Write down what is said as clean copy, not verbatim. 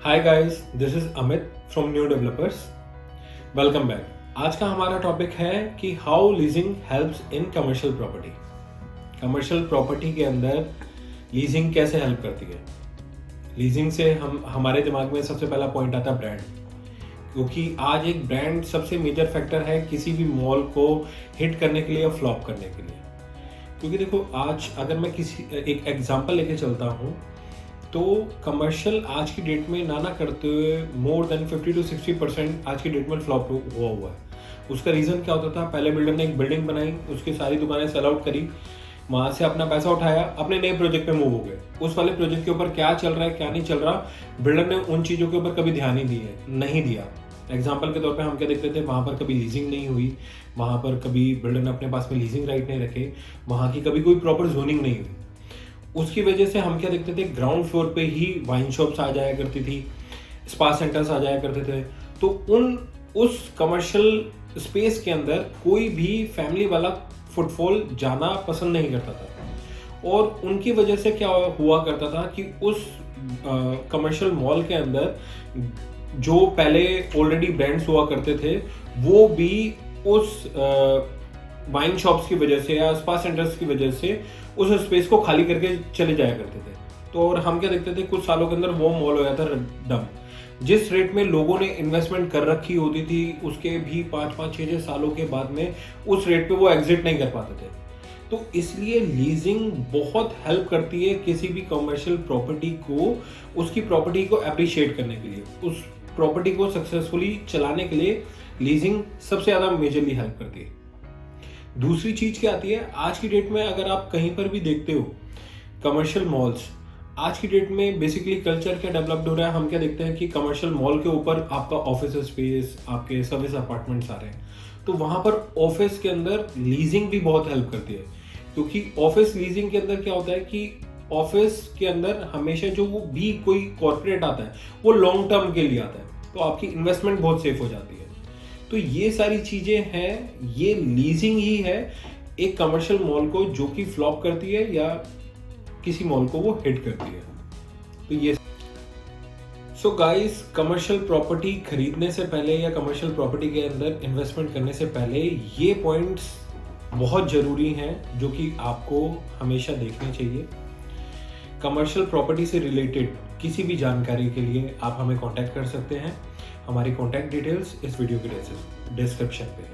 Hi guys, this is Amit from new developers. Welcome back. आज का हमारा टॉपिक है कि how leasing helps in commercial property. Commercial property के अंदर लीजिंग कैसे हेल्प करती है। लीजिंग से हमारे दिमाग में सबसे पहला पॉइंट आता है ब्रांड, क्योंकि आज एक ब्रांड सबसे मेजर फैक्टर है किसी भी मॉल को हिट करने के लिए या फ्लॉप करने के लिए। क्योंकि देखो, आज अगर मैं किसी एक एग्जांपल लेके चलता हूँ तो कमर्शियल आज की डेट में ना करते हुए मोर देन 50 to 60% आज की डेट में फ्लॉप हुआ है। उसका रीज़न क्या होता था? पहले बिल्डर ने एक बिल्डिंग बनाई, उसकी सारी दुकानें सेल आउट करी, वहाँ से अपना पैसा उठाया, अपने नए प्रोजेक्ट में मूव हो गए। उस वाले प्रोजेक्ट के ऊपर क्या चल रहा है क्या नहीं चल रहा, बिल्डर ने उन चीज़ों के ऊपर कभी ध्यान ही नहीं दिया। एग्जाम्पल के तौर पे हम क्या देखते थे, वहाँ पर कभी लीजिंग नहीं हुई, वहाँ पर कभी बिल्डर ने अपने पास में लीजिंग राइट नहीं रखे, वहाँ की कभी कोई प्रॉपर जोनिंग नहीं हुई। उसकी वजह से हम क्या देखते थे, ग्राउंड फ्लोर पे ही वाइन शॉप्स आ जाया करती थी, स्पा सेंटर्स आ जाया करते थे। तो उस कमर्शियल स्पेस के अंदर कोई भी फैमिली वाला फुटफॉल जाना पसंद नहीं करता था। और उनकी वजह से क्या हुआ करता था कि उस कमर्शियल मॉल के अंदर जो पहले ऑलरेडी ब्रांड्स हुआ करते थे वो भी उस वाइन शॉप्स की वजह से या स्पा सेंटर्स की वजह से उस स्पेस को खाली करके चले जाया करते थे। तो और हम क्या देखते थे, कुछ सालों के अंदर वो मॉल हो जाता डम। जिस रेट में लोगों ने इन्वेस्टमेंट कर रखी होती थी उसके भी 5-6 सालों के बाद में उस रेट पे वो एग्जिट नहीं कर पाते थे। तो इसलिए लीजिंग बहुत हेल्प करती है किसी भी कमर्शियल प्रॉपर्टी को, उसकी प्रॉपर्टी को अप्रिशिएट करने के लिए, उस प्रॉपर्टी को सक्सेसफुली चलाने के लिए लीजिंग सबसे ज़्यादा मेजरली हेल्प करती है। दूसरी चीज क्या आती है, आज की डेट में अगर आप कहीं पर भी देखते हो कमर्शियल मॉल्स, आज की डेट में बेसिकली कल्चर क्या डेवलप्ड हो रहा है, हम क्या देखते हैं कि कमर्शियल मॉल के ऊपर आपका ऑफिस स्पेस, आपके सर्विस अपार्टमेंट्स आ रहे हैं। तो वहां पर ऑफिस के अंदर लीजिंग भी बहुत हेल्प करती है, क्योंकि ऑफिस लीजिंग के अंदर क्या होता है कि ऑफिस के अंदर हमेशा जो वो भी कोई कॉर्पोरेट आता है वो लॉन्ग टर्म के लिए आता है, तो आपकी इन्वेस्टमेंट बहुत सेफ हो जाती है। तो ये सारी चीजें हैं, ये लीजिंग ही है एक कमर्शियल मॉल को जो कि फ्लॉप करती है या किसी मॉल को वो हिट करती है। तो ये सो गाइस, कमर्शियल प्रॉपर्टी खरीदने से पहले या कमर्शियल प्रॉपर्टी के अंदर इन्वेस्टमेंट करने से पहले ये पॉइंट्स बहुत जरूरी हैं जो कि आपको हमेशा देखने चाहिए। कमर्शियल प्रॉपर्टी से रिलेटेड किसी भी जानकारी के लिए आप हमें कांटेक्ट कर सकते हैं। हमारी कांटेक्ट डिटेल्स इस वीडियो के डिस्क्रिप्शन पे है।